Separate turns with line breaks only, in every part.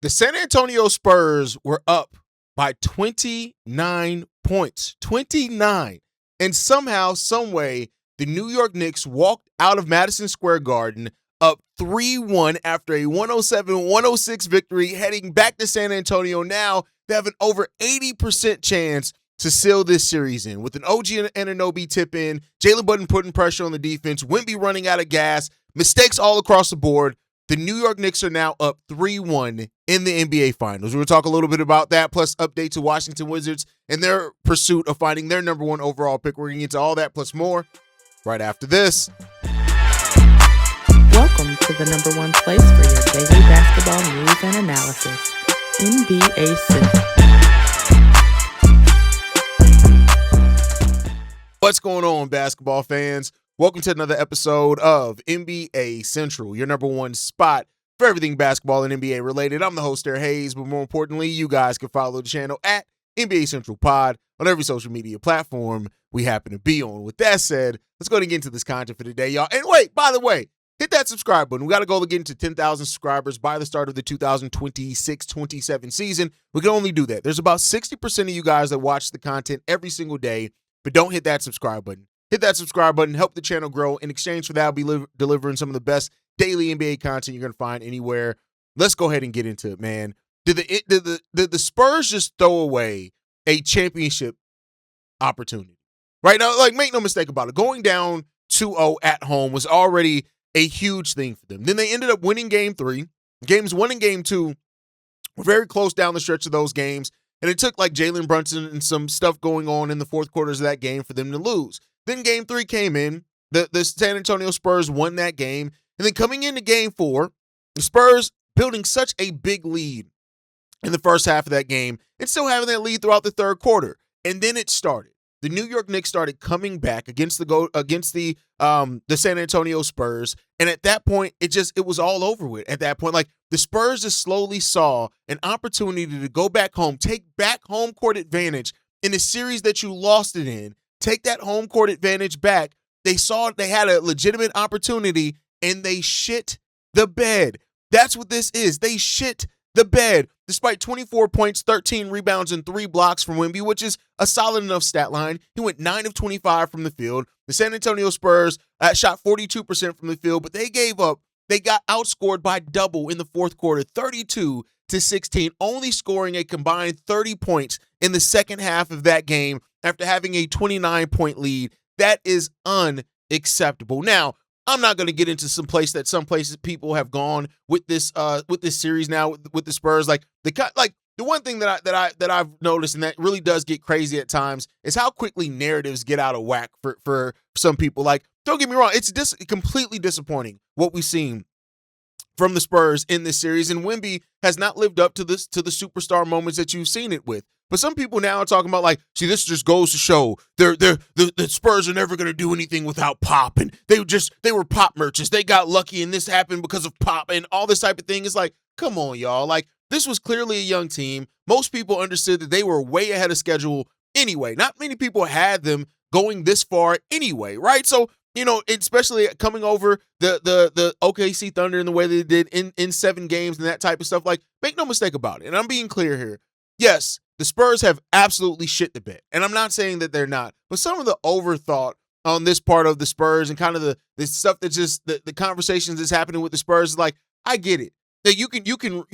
The San Antonio Spurs were up by 29 points. 29. And somehow, someway, the New York Knicks walked out of Madison Square Garden up 3-1 after a 107-106 victory, heading back to San Antonio. Now they have an over 80% chance to seal this series in. With an OG and Anunoby tip in, Jalen Brunson putting pressure on the defense, Wemby running out of gas, mistakes all across the board. The New York Knicks are now up 3-1 in the NBA Finals. We're going to talk a little bit about that, plus update to Washington Wizards and their pursuit of finding their number one overall pick. We're going to get to all that plus more right after this.
Welcome to the number one place for your daily basketball news and analysis, NBA Central.
What's going on, basketball fans? Welcome to another episode of NBA Central, your number one spot for everything basketball and NBA related. I'm the host there, Haize, but more importantly, you guys can follow the channel at NBA Central Pod on every social media platform we happen to be on. With that said, let's go ahead and get into this content for today, y'all. And wait, by the way, hit that subscribe button. We got to go to get into 10,000 subscribers by the start of the 2026-27 season. We can only do that. There's about 60% of you guys that watch the content every single day, but don't hit that subscribe button. Hit that subscribe button, help the channel grow. In exchange for that, I'll be delivering some of the best daily NBA content you're going to find anywhere. Let's go ahead and get into it, man. Did the Spurs just throw away a championship opportunity? Right now, like, make no mistake about it. Going down 2-0 at home was already a huge thing for them. Then they ended up winning game 3. Games 1 and game 2 were very close down the stretch of those games. And it took like Jalen Brunson and some stuff going on in the fourth quarters of that game for them to lose. Then game 3 came in. The San Antonio Spurs won that game. And then coming into game 4, the Spurs building such a big lead in the first half of that game and still having that lead throughout the third quarter. And then it started. The New York Knicks started coming back against the San Antonio Spurs. And at that point, it was all over with. At that point, like, the Spurs just slowly saw an opportunity to go back home, take back home court advantage in a series that you lost it in. Take that home court advantage back. They saw they had a legitimate opportunity, and they shit the bed. That's what this is. They shit the bed. Despite 24 points, 13 rebounds, and 3 blocks from Wemby, which is a solid enough stat line. He went 9 of 25 from the field. The San Antonio Spurs shot 42% from the field, but they gave up. They got outscored by double in the fourth quarter, 32-16, only scoring a combined 30 points in the second half of that game after having a 29-point lead. That is unacceptable. Now, I'm not going to get into some places people have gone with this series now with the Spurs. Like the one thing that I've noticed, and that really does get crazy at times, is how quickly narratives get out of whack for some people. Like, don't get me wrong, it's completely disappointing what we've seen from the Spurs in this series, and Wemby has not lived up to the superstar moments that you've seen it with. But some people now are talking about, like, see, this just goes to show the Spurs are never going to do anything without Pop, and they were Pop merchants. They got lucky, and this happened because of Pop, and all this type of thing. Is like, come on, y'all. Like, this was clearly a young team. Most people understood that they were way ahead of schedule anyway. Not many people had them going this far anyway, right? So, you know, especially coming over the OKC Thunder in the way they did in 7 games and that type of stuff. Like, make no mistake about it. And I'm being clear here. Yes, the Spurs have absolutely shit the bed. And I'm not saying that they're not. But some of the overthought on this part of the Spurs and kind of the stuff that's just the conversations that's happening with the Spurs is like, I get it. That you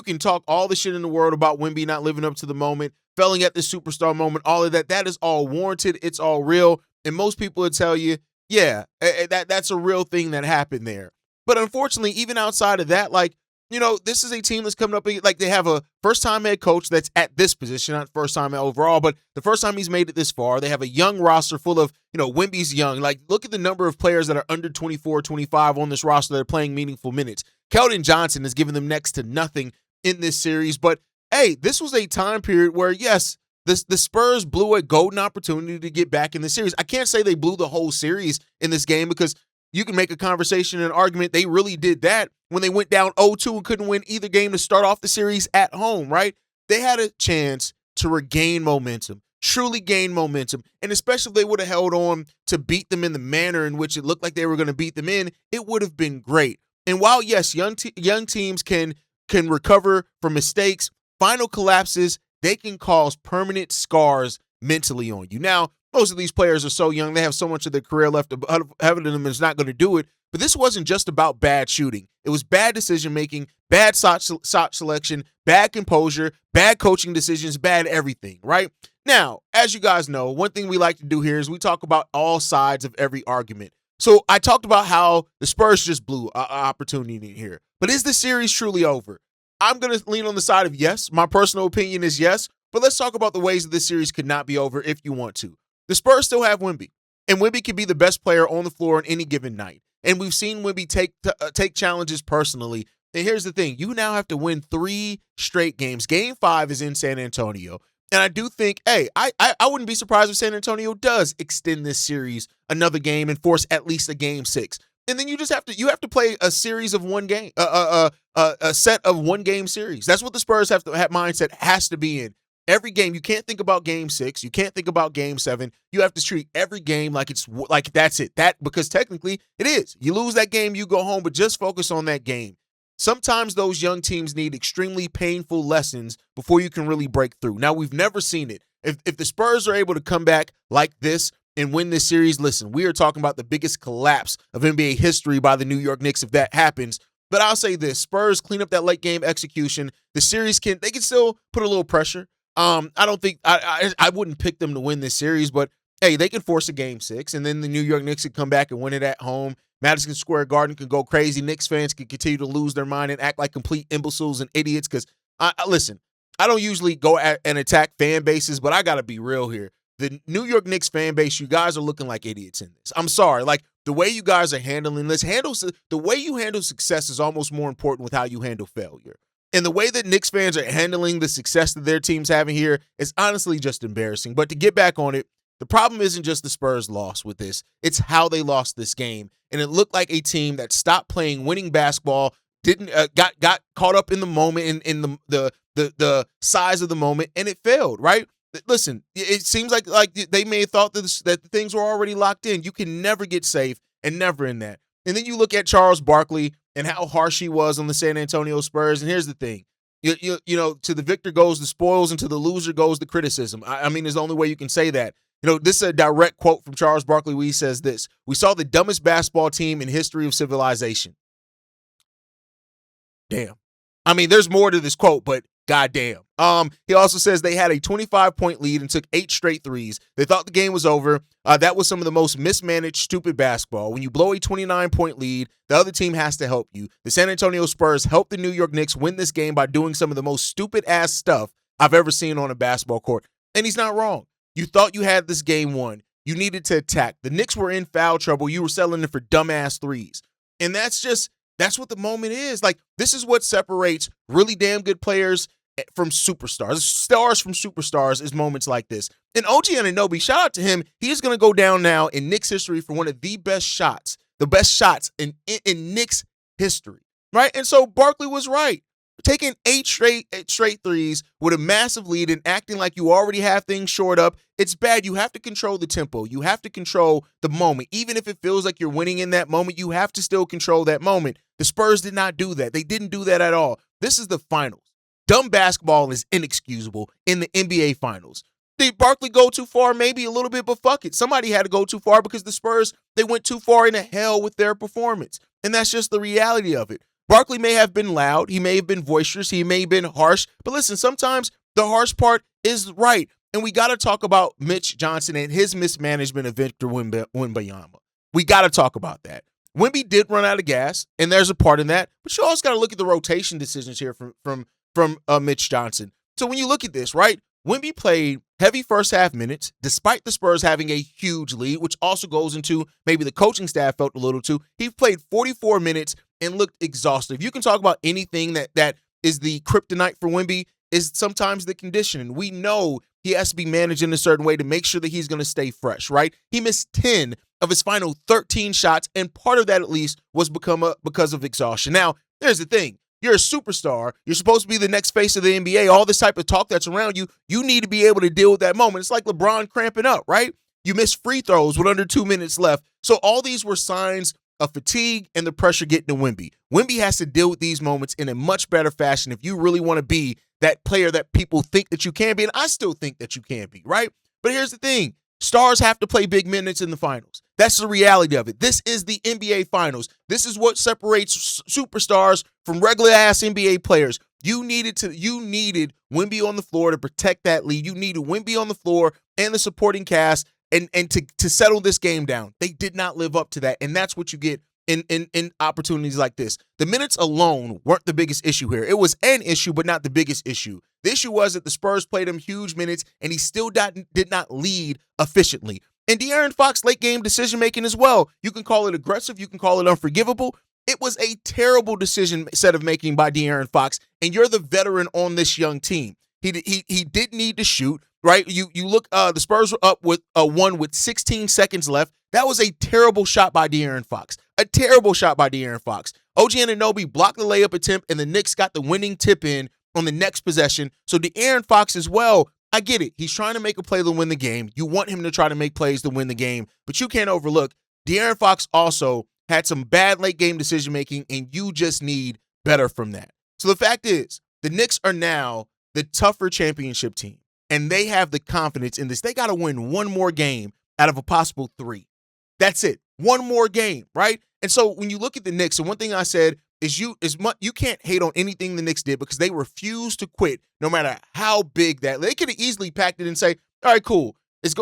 can talk all the shit in the world about Wemby not living up to the moment, failing at the superstar moment, all of that. That is all warranted. It's all real. And most people would tell you, yeah, that's a real thing that happened there. But unfortunately, even outside of that, like, you know, this is a team that's coming up, like, they have a first-time head coach that's at this position, not first-time overall, but the first time he's made it this far. They have a young roster full of, you know, Wemby's young. Like, look at the number of players that are under 24, 25 on this roster that are playing meaningful minutes. Keldon Johnson has given them next to nothing in this series. But, hey, this was a time period where, yes, the Spurs blew a golden opportunity to get back in the series. I can't say they blew the whole series in this game because you can make a conversation and an argument they really did that when they went down 0-2 and couldn't win either game to start off the series at home, right? They had a chance to regain momentum, truly gain momentum, and especially if they would have held on to beat them in the manner in which it looked like they were going to beat them in, it would have been great. And while, yes, young teams can can recover from mistakes, final collapses, they can cause permanent scars mentally on you. Now, most of these players are so young, they have so much of their career left ahead of them, and it's not going to do it. But this wasn't just about bad shooting. It was bad decision-making, bad shot selection, bad composure, bad coaching decisions, bad everything, right? Now, as you guys know, one thing we like to do here is we talk about all sides of every argument. So I talked about how the Spurs just blew an opportunity here. But is the series truly over? I'm going to lean on the side of yes. My personal opinion is yes. But let's talk about the ways that this series could not be over if you want to. The Spurs still have Wemby. And Wemby can be the best player on the floor on any given night. And we've seen Wemby take challenges personally. And here's the thing. You now have to win 3 straight games. Game 5 is in San Antonio. And I do think, hey, I wouldn't be surprised if San Antonio does extend this series another game and force at least a game 6. And then you have to play a series of one game, a set of one game series. That's what the Spurs have mindset has to be in. Every game, you can't think about game 6. You can't think about game 7. You have to treat every game like it's like that's it. Because technically it is. You lose that game, you go home, but just focus on that game. Sometimes those young teams need extremely painful lessons before you can really break through. Now, we've never seen it. If the Spurs are able to come back like this and win this series, listen, we are talking about the biggest collapse of NBA history by the New York Knicks if that happens. But I'll say this, Spurs clean up that late game execution. The series can still put a little pressure. I don't think I wouldn't pick them to win this series, but hey, they can force a game 6, and then the New York Knicks can come back and win it at home. Madison Square Garden can go crazy. Knicks fans can continue to lose their mind and act like complete imbeciles and idiots. Because listen, I don't usually go at and attack fan bases, but I got to be real here. The New York Knicks fan base, you guys are looking like idiots in this. I'm sorry. Like, the way you guys are handling this, the way you handle success is almost more important with how you handle failure. And the way that Knicks fans are handling the success that their team's having here is honestly just embarrassing. But to get back on it, the problem isn't just the Spurs lost with this. It's how they lost this game. And it looked like a team that stopped playing winning basketball, got caught up in the moment, in the size of the moment, and it failed, right? Listen, it seems like they may have thought that things were already locked in. You can never get safe and never in that. And then you look at Charles Barkley and how harsh he was on the San Antonio Spurs. And here's the thing. You know, to the victor goes the spoils and to the loser goes the criticism. I mean, it's the only way you can say that. You know, this is a direct quote from Charles Barkley where he says this: "We saw the dumbest basketball team in history of civilization." Damn. I mean, there's more to this quote, but goddamn. He also says they had a 25-point lead and took 8 straight threes. They thought the game was over. That was some of the most mismanaged, stupid basketball. When you blow a 29-point lead, the other team has to help you. The San Antonio Spurs helped the New York Knicks win this game by doing some of the most stupid-ass stuff I've ever seen on a basketball court. And he's not wrong. You thought you had this game won. You needed to attack. The Knicks were in foul trouble. You were settling it for dumbass threes. And that's what the moment is. Like, this is what separates really damn good players from superstars. Stars from superstars is moments like this. And OG Anunoby, shout out to him. He is going to go down now in Knicks history for one of the best shots in Knicks history, right? And so Barkley was right. Taking 8 straight threes with a massive lead and acting like you already have things shored up, it's bad. You have to control the tempo. You have to control the moment. Even if it feels like you're winning in that moment, you have to still control that moment. The Spurs did not do that. They didn't do that at all. This is the finals. Dumb basketball is inexcusable in the NBA finals. Did Barkley go too far? Maybe a little bit, but fuck it. Somebody had to go too far because the Spurs, they went too far into hell with their performance. And that's just the reality of it. Barkley may have been loud. He may have been boisterous. He may have been harsh. But listen, sometimes the harsh part is right. And we got to talk about Mitch Johnson and his mismanagement of Victor Wembanyama. We got to talk about that. Wemby did run out of gas, and there's a part in that. But you also got to look at the rotation decisions here from Mitch Johnson. So when you look at this, right, Wemby played heavy first half minutes, despite the Spurs having a huge lead, which also goes into maybe the coaching staff felt a little too. He played 44 minutes and looked exhausted. You can talk about anything that is the kryptonite for Wemby is sometimes the conditioning. We know he has to be managed in a certain way to make sure that he's going to stay fresh, right? He missed 10 of his final 13 shots, and part of that at least was because of exhaustion. Now, here's the thing. You're a superstar. You're supposed to be the next face of the NBA. All this type of talk that's around you, you need to be able to deal with that moment. It's like LeBron cramping up, right? You missed free throws with under 2 minutes left. So all these were signs of fatigue and the pressure getting to Wemby. Wemby has to deal with these moments in a much better fashion if you really want to be that player that people think that you can be, and I still think that you can be, right? But here's the thing. Stars have to play big minutes in the finals. That's the reality of it. This is the NBA Finals. This is what separates superstars from regular-ass NBA players. You needed Wemby on the floor to protect that lead. You needed Wemby on the floor and the supporting cast and to settle this game down. They did not live up to that, and that's what you get in opportunities like this. The minutes alone weren't the biggest issue here. It was an issue, but not the biggest issue. The issue was that the Spurs played him huge minutes, and he still did not lead efficiently. And De'Aaron Fox late game decision-making as well. You can call it aggressive. You can call it unforgivable. It was a terrible decision set of making by De'Aaron Fox, and you're the veteran on this young team. He did need to shoot, right? You look, the Spurs were up with one with 16 seconds left. That was a terrible shot by De'Aaron Fox. A terrible shot by De'Aaron Fox. OG Anunoby blocked the layup attempt, and the Knicks got the winning tip in on the next possession. So De'Aaron Fox as well, I get it. He's trying to make a play to win the game. You want him to try to make plays to win the game, but you can't overlook De'Aaron Fox also had some bad late game decision making, and you just need better from that. So the fact is, the Knicks are now the tougher championship team, and they have the confidence in this. They got to win one more game out of a possible 3. That's it. One more game, right? And so when you look at the Knicks, and one thing I said is you can't hate on anything the Knicks did because they refused to quit no matter how big that. They could have easily packed it and say, all right, cool.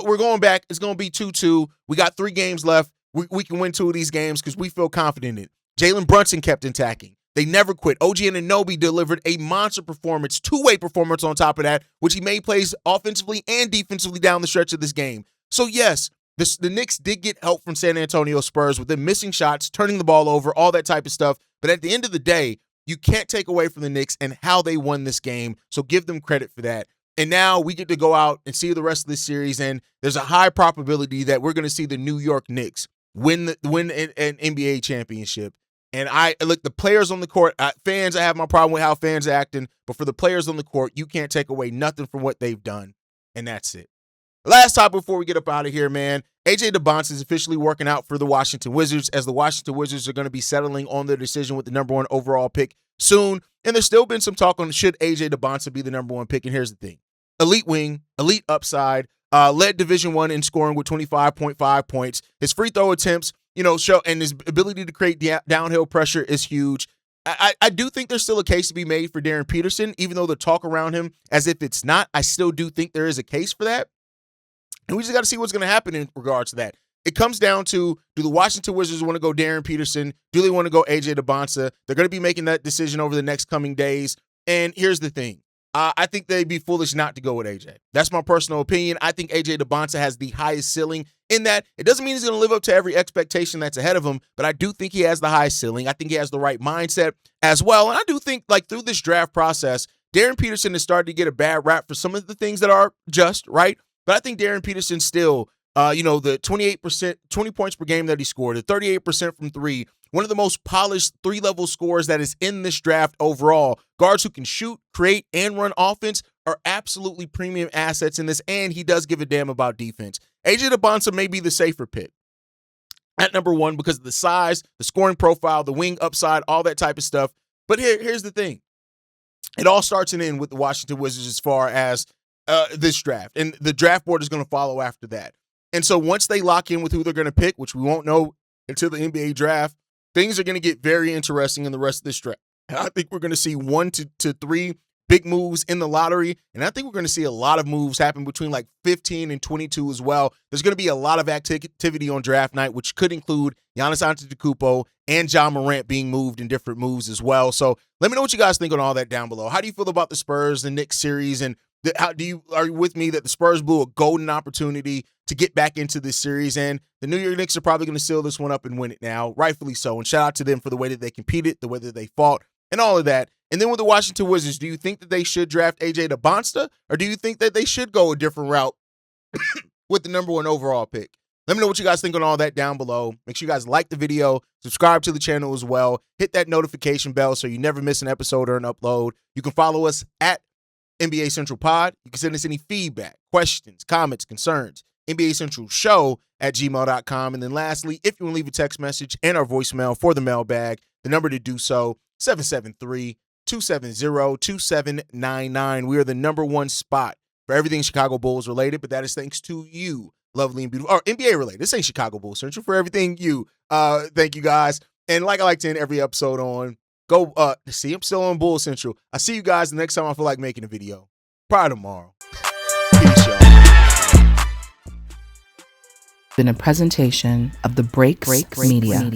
We're going back. It's going to be 2-2. We got 3 games left. We can win 2 of these games because we feel confident in it. Jalen Brunson kept attacking. They never quit. OG Anunoby delivered a monster performance, 2-way performance on top of that, which he made plays offensively and defensively down the stretch of this game. So yes, the Knicks did get help from San Antonio Spurs with them missing shots, turning the ball over, all that type of stuff. But at the end of the day, you can't take away from the Knicks and how they won this game. So give them credit for that. And now we get to go out and see the rest of this series, and there's a high probability that we're going to see the New York Knicks win an NBA championship. And look, the players on the court, fans, I have my problem with how fans are acting, but for the players on the court, you can't take away nothing from what they've done, and that's it. Last topic before we get up out of here, man. AJ DeBonce is officially working out for the Washington Wizards, as the Washington Wizards are going to be settling on their decision with the number 1 overall pick soon. And there's still been some talk on should AJ DeBonce be the number 1 pick. And here's the thing. Elite wing, elite upside, led Division I in scoring with 25.5 points. His free throw attempts, show, and his ability to create downhill pressure is huge. I do think there's still a case to be made for Darren Peterson, even though the talk around him as if it's not. I still do think there is a case for that. And we just got to see what's going to happen in regards to that. It comes down to, do the Washington Wizards want to go Darren Peterson? Do they want to go AJ DeBonce? They're going to be making that decision over the next coming days. And here's the thing. I think they'd be foolish not to go with AJ. That's my personal opinion. I think AJ DeBonce has the highest ceiling in that. It doesn't mean he's going to live up to every expectation that's ahead of him, but I do think he has the highest ceiling. I think he has the right mindset as well. And I do think, through this draft process, Darren Peterson has started to get a bad rap for some of the things that are just, right? But I think Darren Peterson still, the 28%, 20 points per game that he scored, the 38% from 3, one of the most polished 3-level scorers that is in this draft overall. Guards who can shoot, create, and run offense are absolutely premium assets in this, and he does give a damn about defense. AJ DeBonce may be the safer pick at number 1 because of the size, the scoring profile, the wing upside, all that type of stuff. But here's the thing. It all starts and ends with the Washington Wizards as far as this draft, and the draft board is going to follow after that. And so once they lock in with who they're going to pick, which we won't know until the NBA draft, things are going to get very interesting in the rest of this draft. And I think we're going to see 1 to 3 big moves in the lottery, and I think we're going to see a lot of moves happen between 15 and 22 as well. There's going to be a lot of activity on draft night, which could include Giannis Antetokounmpo and Ja Morant being moved in different moves as well. So let me know what you guys think on all that down below. How do you feel about the Spurs and Knicks series, and are you with me that the Spurs blew a golden opportunity to get back into this series, and the New York Knicks are probably going to seal this one up and win it now, rightfully so, and shout out to them for the way that they competed, the way that they fought, and all of that. And then with the Washington Wizards, do you think that they should draft AJ DeBonce, or do you think that they should go a different route with the number 1 overall pick? Let me know what you guys think on all that down below. Make sure you guys like the video, subscribe to the channel as well, hit that notification bell so you never miss an episode or an upload. You can follow us at NBA Central Pod. You can send us any feedback, questions, comments, concerns, NBA Central Show at gmail.com. And then lastly, if you want to leave a text message and our voicemail for the mailbag, the number to do so, 773-270-2799. We are the number one spot for everything Chicago Bulls related, but that is thanks to you, lovely and beautiful, or NBA related. This ain't Chicago Bulls Central, for everything you. Thank you guys. And like I like to end every episode on, go see, I'm still on Bulls Central. I see you guys the next time I feel like making a video. Probably tomorrow. Peace, y'all.
Been a presentation of the Breaks Media.